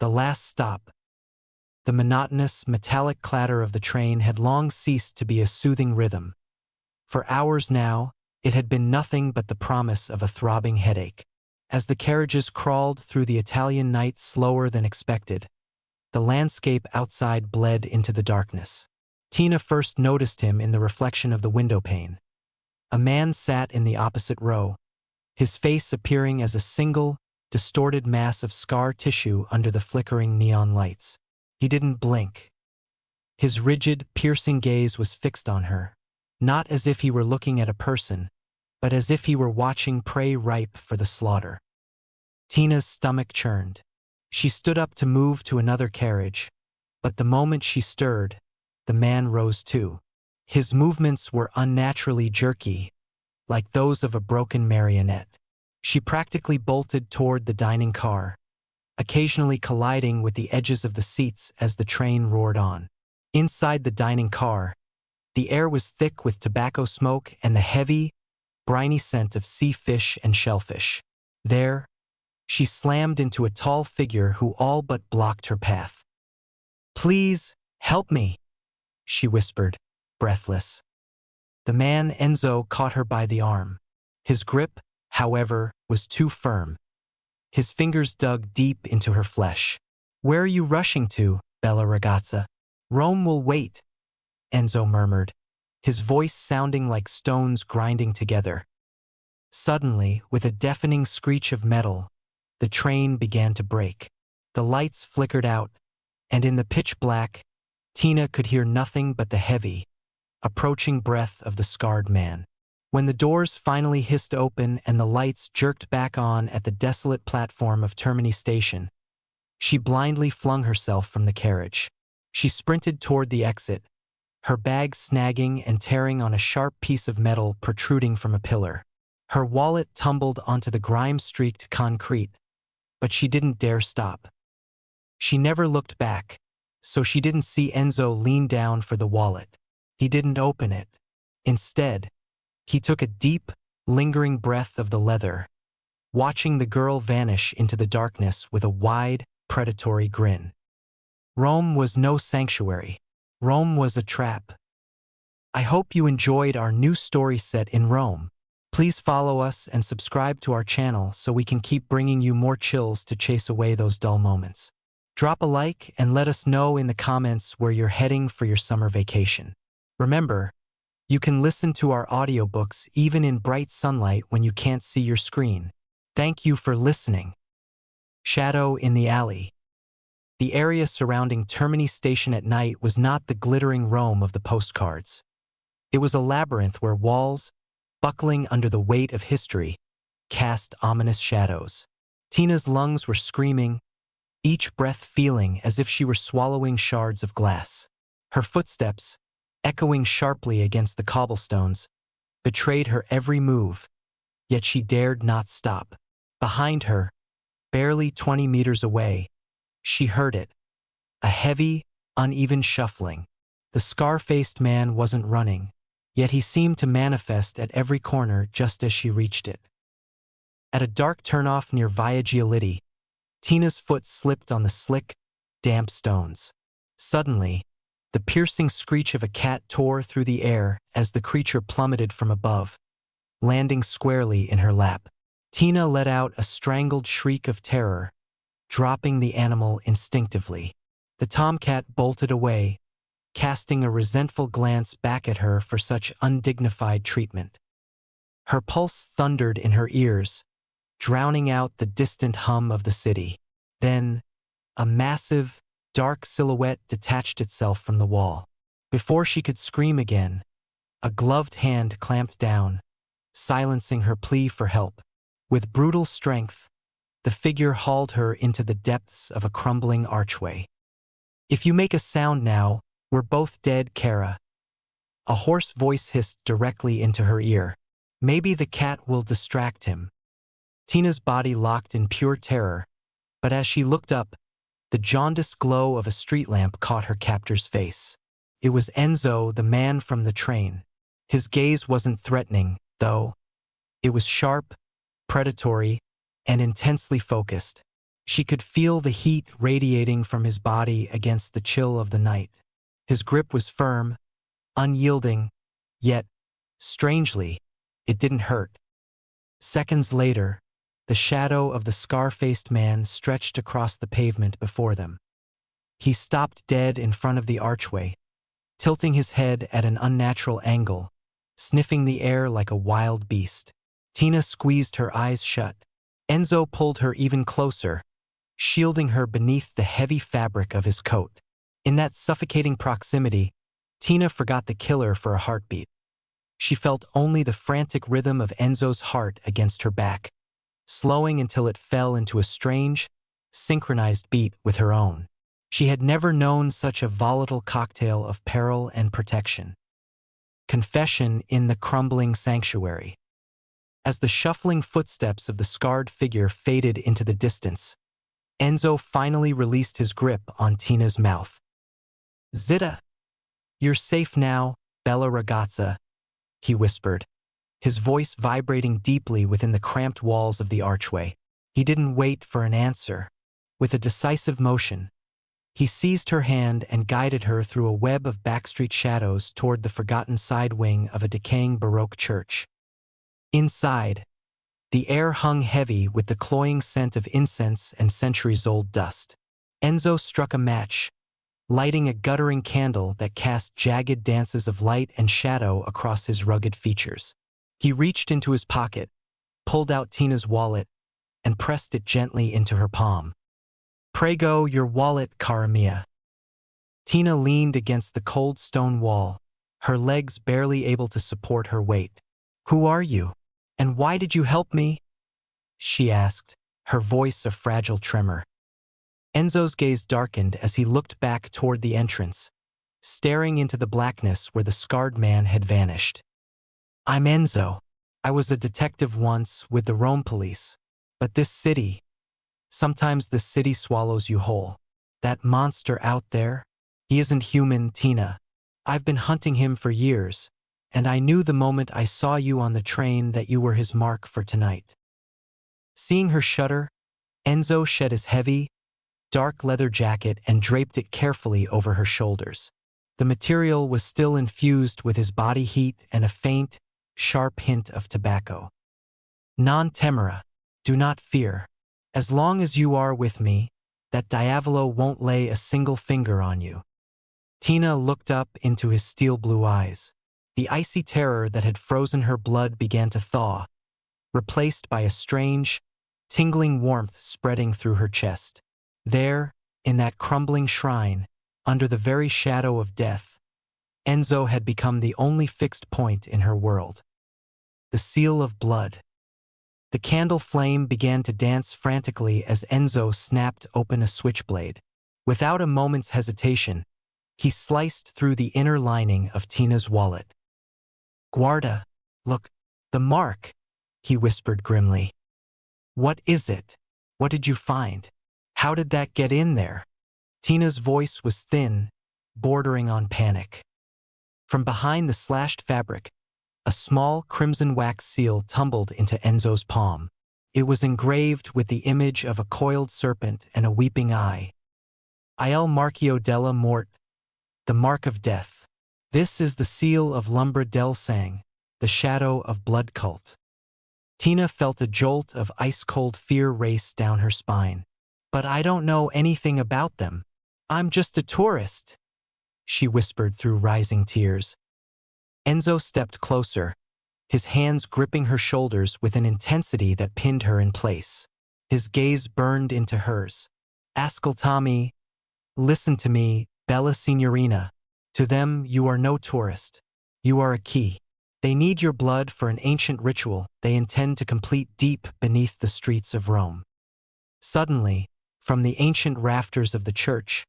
The last stop. The monotonous, metallic clatter of the train had long ceased to be a soothing rhythm. For hours now, it had been nothing but the promise of a throbbing headache. As the carriages crawled through the Italian night slower than expected, the landscape outside bled into the darkness. Tina first noticed him in the reflection of the windowpane. A man sat in the opposite row, his face appearing as a single, distorted mass of scar tissue under the flickering neon lights. He didn't blink. His rigid, piercing gaze was fixed on her, not as if he were looking at a person, but as if he were watching prey ripe for the slaughter. Tina's stomach churned. She stood up to move to another carriage, but the moment she stirred, the man rose too. His movements were unnaturally jerky, like those of a broken marionette. She practically bolted toward the dining car, occasionally colliding with the edges of the seats as the train roared on. Inside the dining car, the air was thick with tobacco smoke and the heavy, briny scent of sea fish and shellfish. There, she slammed into a tall figure who all but blocked her path. "Please, help me," she whispered, breathless. The man, Enzo, caught her by the arm. His grip, however, was too firm. His fingers dug deep into her flesh. "Where are you rushing to, bella ragazza? Rome will wait," Enzo murmured, his voice sounding like stones grinding together. Suddenly, with a deafening screech of metal, the train began to brake. The lights flickered out, and in the pitch black, Tina could hear nothing but the heavy, approaching breath of the scarred man. When the doors finally hissed open and the lights jerked back on at the desolate platform of Termini Station, she blindly flung herself from the carriage. She sprinted toward the exit, her bag snagging and tearing on a sharp piece of metal protruding from a pillar. Her wallet tumbled onto the grime-streaked concrete, but she didn't dare stop. She never looked back, so she didn't see Enzo lean down for the wallet. He didn't open it. Instead, he took a deep, lingering breath of the leather, watching the girl vanish into the darkness with a wide, predatory grin. Rome was no sanctuary. Rome was a trap. I hope you enjoyed our new story set in Rome. Please follow us and subscribe to our channel so we can keep bringing you more chills to chase away those dull moments. Drop a like and let us know in the comments where you're heading for your summer vacation. Remember, you can listen to our audiobooks even in bright sunlight when you can't see your screen. Thank you for listening. Shadow in the Alley. The area surrounding Termini Station at night was not the glittering Rome of the postcards. It was a labyrinth where walls, buckling under the weight of history, cast ominous shadows. Tina's lungs were screaming, each breath feeling as if she were swallowing shards of glass. Her footsteps, echoing sharply against the cobblestones, betrayed her every move, yet she dared not stop. Behind her, barely 20 meters away, she heard it, a heavy, uneven shuffling. The scar-faced man wasn't running, yet he seemed to manifest at every corner just as she reached it. At a dark turnoff near Via Giolitti, Tina's foot slipped on the slick, damp stones. Suddenly, the piercing screech of a cat tore through the air as the creature plummeted from above, landing squarely in her lap. Tina let out a strangled shriek of terror, dropping the animal instinctively. The tomcat bolted away, casting a resentful glance back at her for such undignified treatment. Her pulse thundered in her ears, drowning out the distant hum of the city. Then, a massive, dark silhouette detached itself from the wall. Before she could scream again, a gloved hand clamped down, silencing her plea for help. With brutal strength, the figure hauled her into the depths of a crumbling archway. "If you make a sound now, we're both dead, Kara." A hoarse voice hissed directly into her ear. "Maybe the cat will distract him." Tina's body locked in pure terror, but as she looked up, the jaundiced glow of a street lamp caught her captor's face. It was Enzo, the man from the train. His gaze wasn't threatening, though. It was sharp, predatory, and intensely focused. She could feel the heat radiating from his body against the chill of the night. His grip was firm, unyielding, yet, strangely, it didn't hurt. Seconds later, the shadow of the scar-faced man stretched across the pavement before them. He stopped dead in front of the archway, tilting his head at an unnatural angle, sniffing the air like a wild beast. Tina squeezed her eyes shut. Enzo pulled her even closer, shielding her beneath the heavy fabric of his coat. In that suffocating proximity, Tina forgot the killer for a heartbeat. She felt only the frantic rhythm of Enzo's heart against her back, slowing until it fell into a strange, synchronized beat with her own. She had never known such a volatile cocktail of peril and protection. Confession in the crumbling sanctuary. As the shuffling footsteps of the scarred figure faded into the distance, Enzo finally released his grip on Tina's mouth. "Zitta, you're safe now, bella ragazza," he whispered, his voice vibrating deeply within the cramped walls of the archway. He didn't wait for an answer. With a decisive motion, he seized her hand and guided her through a web of backstreet shadows toward the forgotten side wing of a decaying Baroque church. Inside, the air hung heavy with the cloying scent of incense and centuries-old dust. Enzo struck a match, lighting a guttering candle that cast jagged dances of light and shadow across his rugged features. He reached into his pocket, pulled out Tina's wallet, and pressed it gently into her palm. "Prego your wallet, cara mia." Tina leaned against the cold stone wall, her legs barely able to support her weight. "Who are you? And why did you help me?" she asked, her voice a fragile tremor. Enzo's gaze darkened as he looked back toward the entrance, staring into the blackness where the scarred man had vanished. "I'm Enzo. I was a detective once with the Rome police. But this city, sometimes the city swallows you whole. That monster out there, he isn't human, Tina. I've been hunting him for years, and I knew the moment I saw you on the train that you were his mark for tonight." Seeing her shudder, Enzo shed his heavy, dark leather jacket and draped it carefully over her shoulders. The material was still infused with his body heat and a faint, sharp hint of tobacco. "Non temera, do not fear. As long as you are with me, that diavolo won't lay a single finger on you." Tina looked up into his steel blue eyes. The icy terror that had frozen her blood began to thaw, replaced by a strange, tingling warmth spreading through her chest. There, in that crumbling shrine, under the very shadow of death, Enzo had become the only fixed point in her world. The seal of blood. The candle flame began to dance frantically as Enzo snapped open a switchblade. Without a moment's hesitation, he sliced through the inner lining of Tina's wallet. "Guarda, look, the mark," he whispered grimly. "What is it? What did you find? How did that get in there?" Tina's voice was thin, bordering on panic. From behind the slashed fabric, a small crimson wax seal tumbled into Enzo's palm. It was engraved with the image of a coiled serpent and a weeping eye. "Il marchio della morte," the mark of death. "This is the seal of l'ombra del sang," the shadow of blood cult. Tina felt a jolt of ice-cold fear race down her spine. "But I don't know anything about them. I'm just a tourist," she whispered through rising tears. Enzo stepped closer, his hands gripping her shoulders with an intensity that pinned her in place. His gaze burned into hers. "Ascoltami, listen to me, bella signorina. To them, you are no tourist. You are a key. They need your blood for an ancient ritual they intend to complete deep beneath the streets of Rome." Suddenly, from the ancient rafters of the church,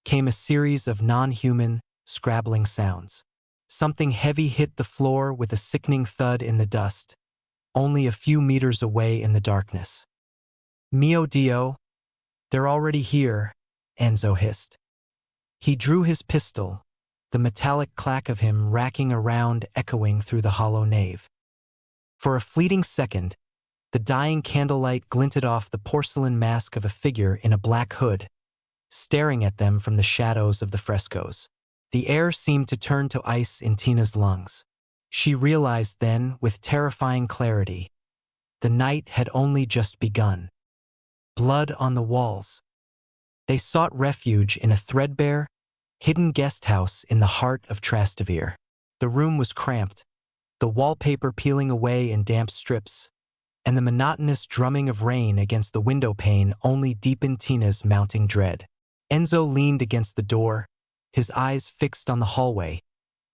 came a series of non-human, scrabbling sounds. Something heavy hit the floor with a sickening thud in the dust, only a few meters away in the darkness. "Mio Dio, they're already here," Enzo hissed. He drew his pistol, the metallic clack of him racking around echoing through the hollow nave. For a fleeting second, The dying candlelight glinted off the porcelain mask of a figure in a black hood, staring at them from the shadows of the frescoes. The air seemed to turn to ice in Tina's lungs. She realized then, with terrifying clarity, the night had only just begun. Blood on the walls. They sought refuge in a threadbare, hidden guest house in the heart of Trastevere. The room was cramped, the wallpaper peeling away in damp strips, and the monotonous drumming of rain against the window pane only deepened Tina's mounting dread. Enzo leaned against the door, his eyes fixed on the hallway,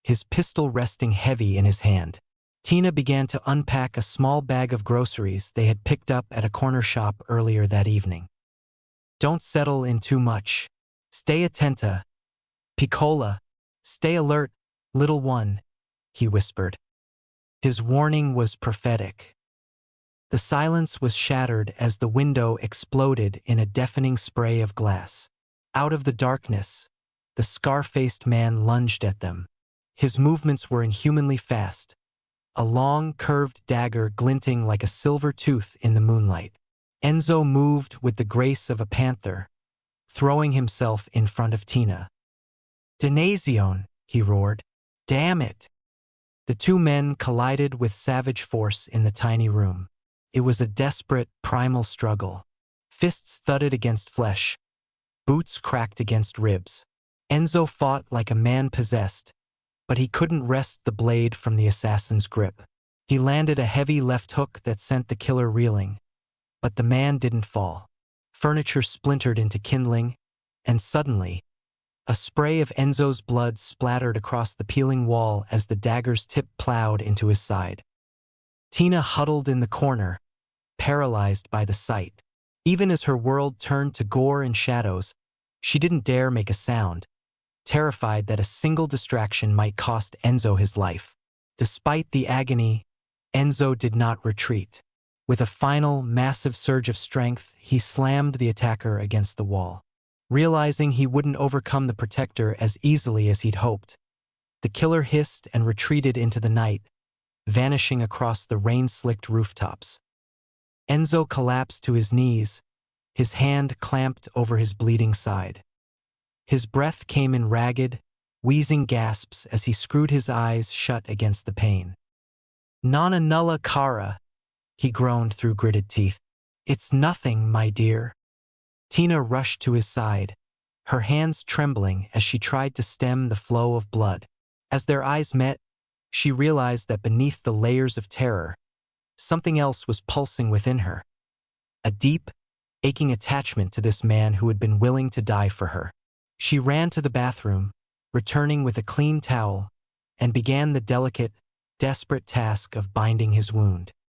his pistol resting heavy in his hand. Tina began to unpack a small bag of groceries they had picked up at a corner shop earlier that evening. Don't settle in too much. Stay attenta. Piccola. Stay alert, little one, he whispered. His warning was prophetic. The silence was shattered as the window exploded in a deafening spray of glass. Out of the darkness, the scar-faced man lunged at them. His movements were inhumanly fast, a long, curved dagger glinting like a silver tooth in the moonlight. Enzo moved with the grace of a panther, throwing himself in front of Tina. Dannazione, he roared. Damn it! The two men collided with savage force in the tiny room. It was a desperate, primal struggle. Fists thudded against flesh. Boots cracked against ribs. Enzo fought like a man possessed, but he couldn't wrest the blade from the assassin's grip. He landed a heavy left hook that sent the killer reeling, but the man didn't fall. Furniture splintered into kindling, and suddenly, a spray of Enzo's blood splattered across the peeling wall as the dagger's tip plowed into his side. Tina huddled in the corner, paralyzed by the sight. Even as her world turned to gore and shadows, she didn't dare make a sound, terrified that a single distraction might cost Enzo his life. Despite the agony, Enzo did not retreat. With a final, massive surge of strength, he slammed the attacker against the wall. Realizing he wouldn't overcome the protector as easily as he'd hoped, the killer hissed and retreated into the night, vanishing across the rain-slicked rooftops. Enzo collapsed to his knees, his hand clamped over his bleeding side. His breath came in ragged, wheezing gasps as he screwed his eyes shut against the pain. "Nonna nulla cara," he groaned through gritted teeth. "It's nothing, my dear." Tina rushed to his side, her hands trembling as she tried to stem the flow of blood. As their eyes met, she realized that beneath the layers of terror, something else was pulsing within her. A deep, aching attachment to this man who had been willing to die for her. She ran to the bathroom, returning with a clean towel, and began the delicate, desperate task of binding his wound.